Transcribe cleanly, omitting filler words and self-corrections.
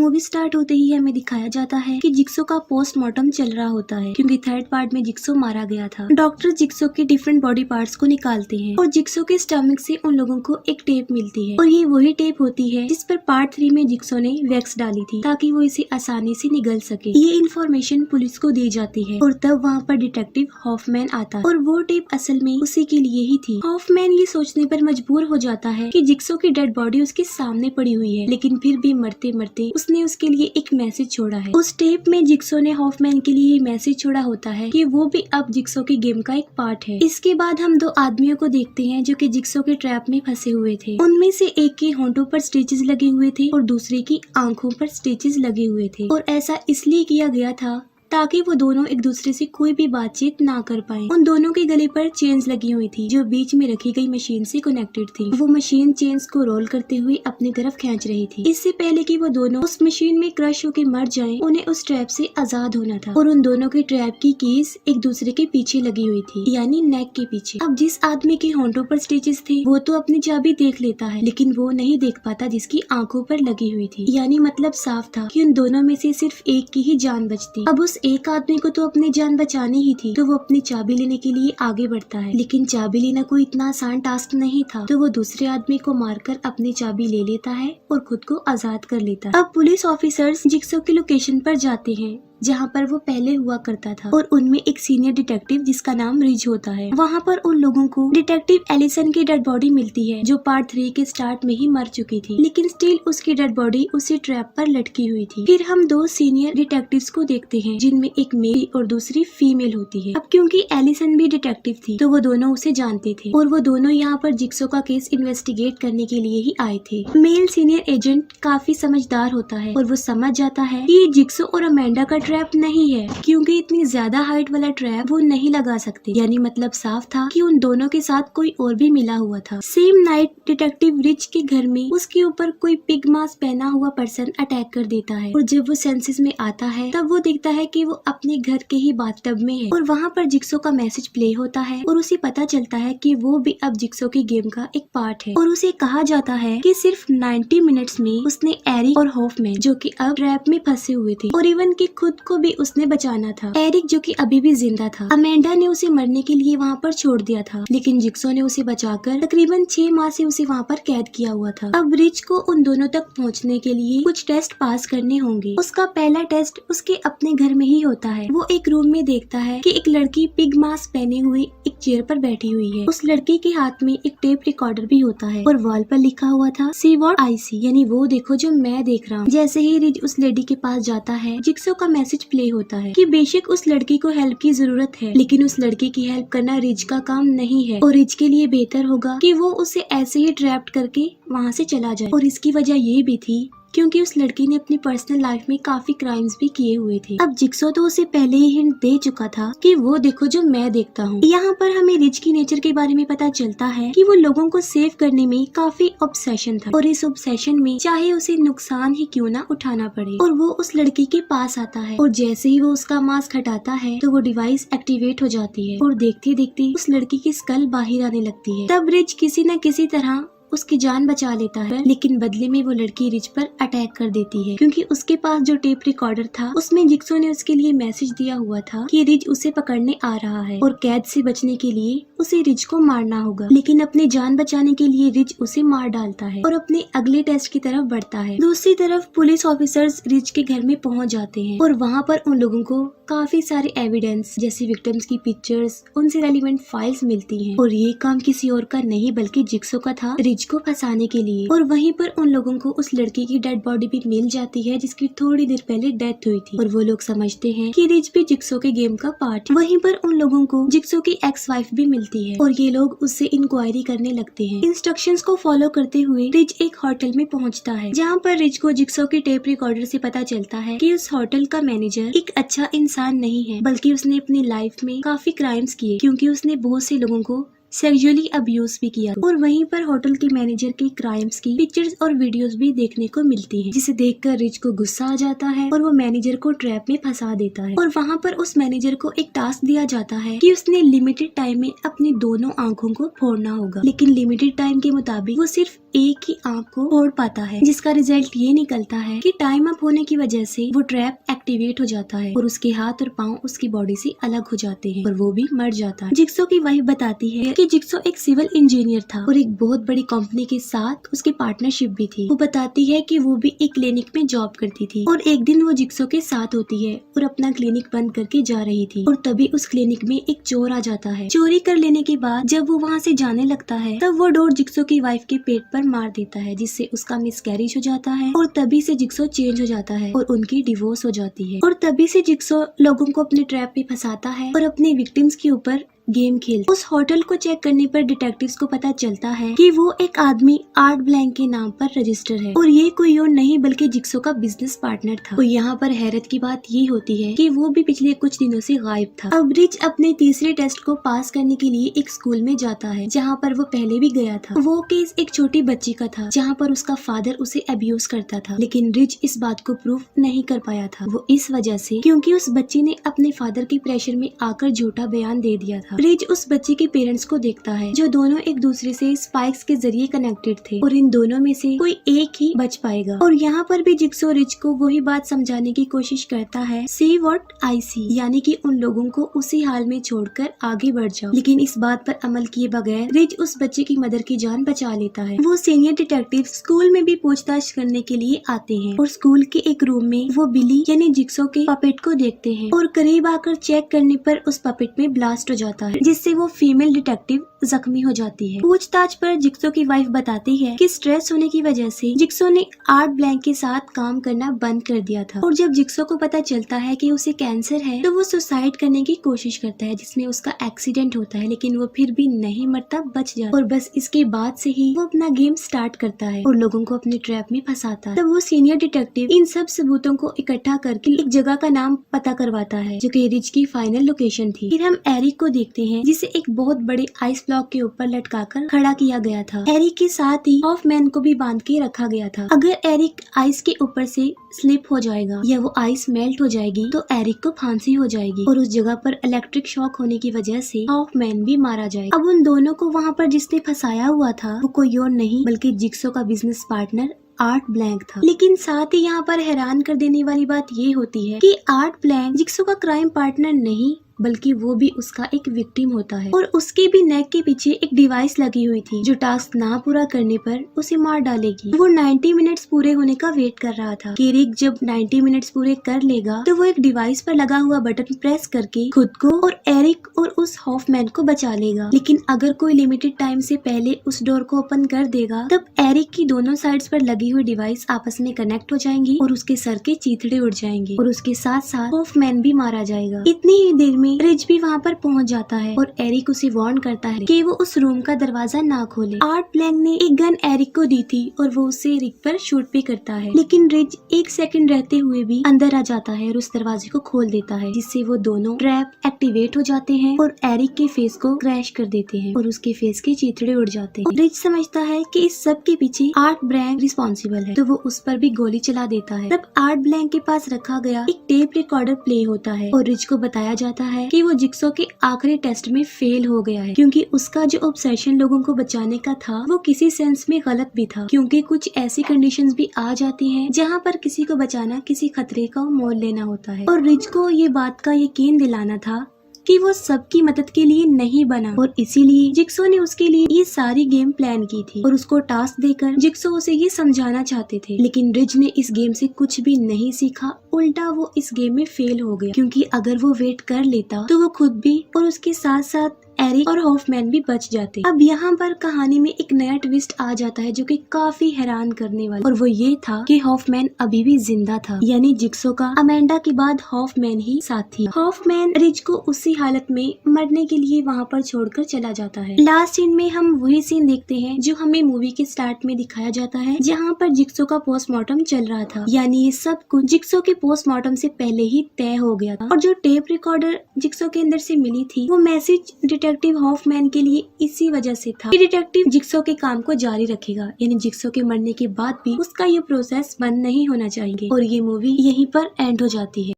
Movie start होते ही हमें दिखाया जाता है कि जिक्सो का पोस्टमार्टम चल रहा होता है, क्योंकि थर्ड पार्ट में जिक्सो मारा गया था। डॉक्टर जिक्सो के डिफरेंट बॉडी पार्ट्स को निकालते हैं और जिक्सो के स्टमक से उन लोगों को एक टेप मिलती है और ये वही टेप होती है जिस पर पार्ट 3 में जिक्सो ने वैक्स डाली थी ताकि वो इसे आसानी से निगल सके। ये इन्फॉर्मेशन पुलिस को दी जाती है और तब वहाँ पर डिटेक्टिव हॉफमैन आता है और वो टेप असल में उसी के लिए ही थी। हॉफमैन ये सोचने पर मजबूर हो जाता है कि जिक्सो की डेड बॉडी उसके सामने पड़ी हुई है, लेकिन फिर भी मरते मरते उसने उसके लिए एक मैसेज छोड़ा है। उस टेप में जिक्सो ने हॉफमैन के लिए मैसेज छोड़ा होता है कि वो भी अब जिक्सो की गेम का एक पार्ट है। इसके बाद हम दो आदमियों को देखते हैं जो कि जिक्सो के ट्रैप में फंसे हुए थे। उनमें से एक के होंठों पर स्टिचेस लगे हुए थे और दूसरे की आंखों पर स्टिचेस लगे हुए थे और ऐसा इसलिए किया गया था ताकि वो दोनों एक दूसरे से कोई भी बातचीत ना कर पाए। उन दोनों के गले पर चेन्स लगी हुई थी जो बीच में रखी गई मशीन से कनेक्टेड थी। वो मशीन चेन्स को रोल करते हुए अपनी तरफ खींच रही थी। इससे पहले कि वो दोनों उस मशीन में क्रश होकर मर जाएं, उन्हें उस ट्रैप से आजाद होना था और उन दोनों के ट्रैप की कीज एक दूसरे के पीछे लगी हुई थी, यानी नेक के पीछे। अब जिस आदमी के होंठों पर स्टिचेस थे वो तो अपनी चाबी देख लेता है, लेकिन वो नहीं देख पाता जिसकी आंखों पर लगी हुई थी, यानी मतलब साफ था कि उन दोनों में से सिर्फ एक की ही जान बचती। अब उस एक आदमी को तो अपनी जान बचानी ही थी, तो वो अपनी चाबी लेने के लिए आगे बढ़ता है, लेकिन चाबी लेना कोई इतना आसान टास्क नहीं था, तो वो दूसरे आदमी को मारकर अपनी चाबी ले लेता है और खुद को आजाद कर लेता है। अब पुलिस ऑफिसर्स जिक्सो की लोकेशन पर जाते हैं जहाँ पर वो पहले हुआ करता था और उनमें एक सीनियर डिटेक्टिव जिसका नाम रिज होता है। वहाँ पर उन लोगों को डिटेक्टिव एलिसन की डेड बॉडी मिलती है जो पार्ट 3 के स्टार्ट में ही मर चुकी थी, लेकिन स्टिल उसकी डेड बॉडी उसी ट्रैप पर लटकी हुई थी। फिर हम दो सीनियर डिटेक्टिव्स को देखते हैं जिनमें एक मेल और दूसरी फीमेल होती है। अब क्योंकि एलिसन भी डिटेक्टिव थी तो वो दोनों उसे जानते थे और वो दोनों यहाँ पर जिक्सो का केस इन्वेस्टिगेट करने के लिए ही आए थे। मेल सीनियर एजेंट काफी समझदार होता है और वो समझ जाता है कि ये जिक्सो और अमेंडा का ट्रैप नहीं है, क्योंकि इतनी ज्यादा हाइट वाला ट्रैप वो नहीं लगा सकते, यानी मतलब साफ था कि उन दोनों के साथ कोई और भी मिला हुआ था। सेम नाइट डिटेक्टिव रिच के घर में उसके ऊपर कोई पिग मास्क पहना हुआ पर्सन अटैक कर देता है और जब वो सेंसेस में आता है तब वो देखता है कि वो अपने घर के ही बाथटब में है और वहाँ पर जिक्सो का मैसेज प्ले होता है और उसे पता चलता है कि वो भी अब जिक्सो की गेम का एक पार्ट है। और उसे कहा जाता है कि सिर्फ 90 मिनट्स में उसने एरिक और हॉफमैन जो कि अब ट्रैप में फंसे हुए थे और इवन कि खुद को भी उसने बचाना था। एरिक जो कि अभी भी जिंदा था, अमेंडा ने उसे मरने के लिए वहाँ पर छोड़ दिया था, लेकिन जिक्सो ने उसे बचाकर तकरीबन 6 माह से उसे वहाँ पर कैद किया हुआ था। अब रिच को उन दोनों तक पहुँचने के लिए कुछ टेस्ट पास करने होंगे। उसका पहला टेस्ट उसके अपने घर में ही होता है। वो एक रूम में देखता है कि एक लड़की पिग मास्क पहने हुई एक चेयर पर बैठी हुई है। उस लड़की के हाथ में एक टेप रिकॉर्डर भी होता है और वॉल पर लिखा हुआ था सी व्हाट आई सी, यानी वो देखो जो मैं देख रहा हूँ। जैसे ही रिच उस लेडी के पास जाता है जिक्सो का मैसेज प्ले होता है कि बेशक उस लड़की को हेल्प की जरूरत है, लेकिन उस लड़की की हेल्प करना रिच का काम नहीं है और रिच के लिए बेहतर होगा कि वो उसे ऐसे ही ट्रैप्ड करके वहाँ से चला जाए। और इसकी वजह ये भी थी क्योंकि उस लड़की ने अपनी पर्सनल लाइफ में काफी क्राइम्स भी किए हुए थे। अब जिक्सो तो उसे पहले ही हिंट दे चुका था कि वो देखो जो मैं देखता हूँ। यहाँ पर हमें रिच की नेचर के बारे में पता चलता है कि वो लोगों को सेव करने में काफी ऑब्सेशन था और इस ऑब्सेशन में चाहे उसे नुकसान ही क्यों ना उठाना पड़े। और वो उस लड़की के पास आता है और जैसे ही वो उसका मास्क हटाता है तो वो डिवाइस एक्टिवेट हो जाती है और देखते देखते उस लड़की की स्कल बाहर आने लगती है। तब रिच किसी न किसी तरह उसकी जान बचा लेता है, लेकिन बदले में वो लड़की रिच पर अटैक कर देती है क्योंकि उसके पास जो टेप रिकॉर्डर था उसमें जिक्सो ने उसके लिए मैसेज दिया हुआ था कि रिच उसे पकड़ने आ रहा है और कैद से बचने के लिए उसे रिच को मारना होगा। लेकिन अपनी जान बचाने के लिए रिच उसे मार डालता है और अपने अगले टेस्ट की तरफ बढ़ता है। दूसरी तरफ पुलिस ऑफिसर्स रिच के घर में पहुंच जाते हैं और वहाँ पर उन लोगों को काफी सारे एविडेंस जैसे विक्टिम्स की पिक्चर्स, उनसे रेलिवेंट फाइल्स मिलती हैं और ये काम किसी और का नहीं बल्कि जिक्सो का था रिच को फंसाने के लिए। और वहीं पर उन लोगों को उस लड़की की डेड बॉडी भी मिल जाती है जिसकी थोड़ी देर पहले डेथ हुई थी और वो लोग समझते हैं कि रिच भी जिक्सो के गेम का पार्ट। वहीं पर उन लोगों को जिक्सो की एक्स वाइफ भी मिलती है और ये लोग उससे इंक्वायरी करने लगते हैं। इंस्ट्रक्शंस को फॉलो करते हुए रिच एक होटल में पहुंचता है जहां पर रिच को जिक्सो के टेप रिकॉर्डर से पता चलता है कि उस होटल का मैनेजर एक अच्छा इंसान नहीं है, बल्कि उसने अपनी लाइफ में काफी क्राइम्स किए क्योंकि उसने बहुत से लोगों को सेक्सुअली अब्यूज भी किया। और वहीं पर होटल के मैनेजर के क्राइम्स की पिक्चर्स और वीडियोस भी देखने को मिलती हैं, जिसे देखकर रिच को गुस्सा आ जाता है और वो मैनेजर को ट्रैप में फंसा देता है। और वहाँ पर उस मैनेजर को एक टास्क दिया जाता है कि उसने लिमिटेड टाइम में अपनी दोनों आंखों को फोड़ना होगा, लेकिन लिमिटेड टाइम के मुताबिक वो सिर्फ एक ही आंख को फोड़ पाता है, जिसका रिजल्ट ये निकलता है कि टाइम अप होने की वजह से वो ट्रैप एक्टिवेट हो जाता है और उसके हाथ और पाँव उसकी बॉडी से अलग हो जाते हैं और वो भी मर जाता है। जिक्सो की वाइफ बताती है कि जिक्सो एक सिविल इंजीनियर था और एक बहुत बड़ी कंपनी के साथ उसकी पार्टनरशिप भी थी। वो बताती है कि वो भी एक क्लिनिक में जॉब करती थी और एक दिन वो जिक्सो के साथ होती है और अपना क्लिनिक बंद करके जा रही थी और तभी उस क्लिनिक में एक चोर आ जाता है। चोरी कर लेने के बाद जब वो वहाँ से जाने लगता है तब वो डोर जिक्सो की वाइफ के पेट पर मार देता है, जिससे उसका मिसकैरेज हो जाता है और तभी से जिक्सो चेंज हो जाता है और उनकी डिवोर्स हो जाती है। और तभी से जिक्सो लोगों को अपने ट्रैप में फंसाता है और अपने विक्टिम्स के ऊपर गेम खेल। उस होटल को चेक करने पर डिटेक्टिव्स को पता चलता है कि वो एक आदमी आर्ट ब्लैंक के नाम पर रजिस्टर है और ये कोई और नहीं बल्कि जिक्सो का बिजनेस पार्टनर था। और यहाँ पर हैरत की बात ये होती है कि वो भी पिछले कुछ दिनों से गायब था। अब रिच अपने तीसरे टेस्ट को पास करने के लिए एक स्कूल में जाता है जहाँ पर वो पहले भी गया था। वो केस एक छोटी बच्ची का था जहाँ पर उसका फादर उसे अब्यूज करता था, लेकिन रिच इस बात को प्रूव नहीं कर पाया था। वो इस वजह से क्योंकि उस बच्ची ने अपने फादर के प्रेशर में आकर झूठा बयान दे दिया था। रिच उस बच्चे के पेरेंट्स को देखता है जो दोनों एक दूसरे से स्पाइक्स के जरिए कनेक्टेड थे और इन दोनों में से कोई एक ही बच पाएगा। और यहाँ पर भी जिक्सो रिच को वही बात समझाने की कोशिश करता है, सी व्हाट आई सी, यानी कि उन लोगों को उसी हाल में छोड़कर आगे बढ़ जाओ। लेकिन इस बात पर अमल किए बगैर रिच उस बच्चे की मदर की जान बचा लेता है। वो सीनियर डिटेक्टिव स्कूल में भी पूछताछ करने के लिए आते हैं और स्कूल के एक रूम में वो बिली यानी जिक्सो के पपेट को देखते हैं और करीब आकर चेक करने पर उस पपेट में ब्लास्ट हो जाता है, जिससे वो फीमेल डिटेक्टिव जख्मी हो जाती है। पूछताछ पर जिक्सो की वाइफ बताती है कि स्ट्रेस होने की वजह से जिक्सो ने आर्ट ब्लैंक के साथ काम करना बंद कर दिया था और जब जिक्सो को पता चलता है कि उसे कैंसर है तो वो सुसाइड करने की कोशिश करता है, जिसमें उसका एक्सीडेंट होता है, लेकिन वो फिर भी नहीं मरता, बच जाता और बस इसके बाद से ही वो अपना गेम स्टार्ट करता है और लोगों को अपने ट्रैप में फंसाता है। तब वो सीनियर डिटेक्टिव इन सब सबूतों को इकट्ठा करके एक जगह का नाम पता करवाता है जो कि रिच की फाइनल लोकेशन थी। फिर हम एरिक को देखते हैं जिसे एक बहुत बड़े आइस ब्लॉक के ऊपर लटकाकर खड़ा किया गया था। एरिक के साथ ही हॉफमैन को भी बांध के रखा गया था। अगर एरिक आइस के ऊपर से स्लिप हो जाएगा या वो आइस मेल्ट हो जाएगी तो एरिक को फांसी हो जाएगी और उस जगह पर इलेक्ट्रिक शॉक होने की वजह से हॉफमैन भी मारा जाएगा। अब उन दोनों को वहाँ पर जिसने फंसाया हुआ था वो कोई और नहीं बल्कि जिक्सो का बिजनेस पार्टनर आर्ट ब्लैंक था। लेकिन साथ ही यहाँ पर हैरान कर देने वाली बात ये होती है कि आर्ट ब्लैंक जिक्सो का क्राइम पार्टनर नहीं बल्कि वो भी उसका एक विक्टिम होता है और उसके भी नेक के पीछे एक डिवाइस लगी हुई थी जो टास्क ना पूरा करने पर उसे मार डालेगी। वो 90 मिनट्स पूरे होने का वेट कर रहा था कि रिक जब 90 मिनट्स पूरे कर लेगा तो वो एक डिवाइस पर लगा हुआ बटन प्रेस करके खुद को और एरिक और उस हॉफमैन को बचा लेगा। लेकिन अगर कोई लिमिटेड टाइम से पहले उस डोर को ओपन कर देगा तब एरिक की दोनों साइड्स पर लगी हुई डिवाइस आपस में कनेक्ट हो जाएंगी और उसके सर के चीथड़े उड़ जाएंगे और उसके साथ साथ हॉफमैन भी मारा जाएगा। इतनी ही देर में रिच भी वहाँ पर पहुँच जाता है और एरिक उसे वार्न करता है कि वो उस रूम का दरवाजा ना खोले। आर्ट ब्लैंक ने एक गन एरिक को दी थी और वो उसे रिक पर शूट भी करता है, लेकिन रिच एक सेकंड रहते हुए भी अंदर आ जाता है और उस दरवाजे को खोल देता है, जिससे वो दोनों ट्रैप एक्टिवेट हो जाते हैं और एरिक के फेस को क्रैश कर देते हैं और उसके फेस के चीथड़े उड़ जाते हैं। रिच समझता है कि इस सब के पीछे आर्ट ब्लैंक रिस्पॉन्सिबल है तो वो उस पर भी गोली चला देता है। तब आर्ट ब्लैंक के पास रखा गया एक टेप रिकॉर्डर प्ले होता है और रिच को बताया जाता है कि वो जिक्सो के आखिरी टेस्ट में फेल हो गया है क्योंकि उसका जो ऑब्सेशन लोगों को बचाने का था वो किसी सेंस में गलत भी था, क्योंकि कुछ ऐसी कंडीशंस भी आ जाती हैं जहां पर किसी को बचाना किसी खतरे का मोल लेना होता है। और रिच को ये बात का यकीन दिलाना था कि वो सबकी मदद के लिए नहीं बना और इसीलिए जिक्सो ने उसके लिए ये सारी गेम प्लान की थी और उसको टास्क देकर जिक्सो उसे ये समझाना चाहते थे। लेकिन रिच ने इस गेम से कुछ भी नहीं सीखा, उल्टा वो इस गेम में फेल हो गया क्योंकि अगर वो वेट कर लेता तो वो खुद भी और उसके साथ साथ एरिक और हॉफमैन भी बच जाते। अब यहाँ पर कहानी में एक नया ट्विस्ट आ जाता है जो कि काफी हैरान करने वाला, और वो ये था कि हॉफमैन अभी भी जिंदा था, यानी जिक्सो का अमेंडा के बाद हॉफमैन ही साथी। हॉफमैन रिच को उसी हालत में मरने के लिए वहाँ पर छोड़कर चला जाता है। लास्ट सीन में हम वही सीन देखते हैं जो हमें मूवी के स्टार्ट में दिखाया जाता है, जहाँ पर जिक्सो का पोस्टमार्टम चल रहा था, यानी ये सब कुछ जिक्सो के पोस्टमार्टम से पहले ही तय हो गया था। और जो टेप रिकॉर्डर जिक्सो के अंदर से मिली थी वो मैसेज डिटेक्टिव हॉफमैन के लिए इसी वजह से था कि डिटेक्टिव जिक्सो के काम को जारी रखेगा, यानी जिक्सो के मरने के बाद भी उसका ये प्रोसेस बंद नहीं होना चाहिए। और ये मूवी यहीं पर एंड हो जाती है।